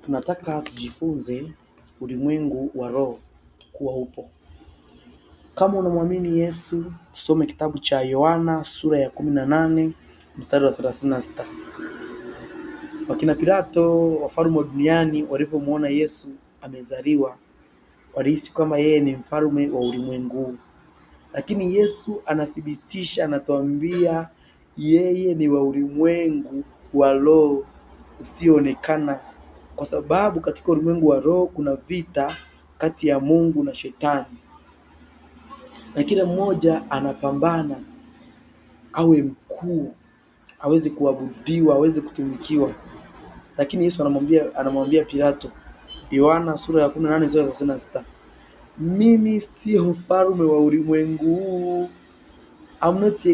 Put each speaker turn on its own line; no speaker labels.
Tunataka tujifunze ulimwengu wa roho kuwa upo. Kama unamwamini Yesu, tusome kitabu cha Yohana sura ya 18 mstari wa 36. Wakina Pilato, wafalme wa duniani, walipomwona Yesu amezaliwa, walihisi kama yeye ni mfalme wa ulimwengu. Lakini Yesu anathibitisha, anatuambia yeye ni wa ulimwengu wa roho usioonekana, kwa sababu katika ulimwengu wa roho kuna vita kati ya Mungu na Shetani, na kila mmoja anapambana awe mkuu, aweze kuabudiwa, aweze kutumikiwa. Lakini Yesu anamwambia Pilato, Yohana sura ya 18 mstari wa 36, mimi sio mfalme wa ulimwengu. I'm not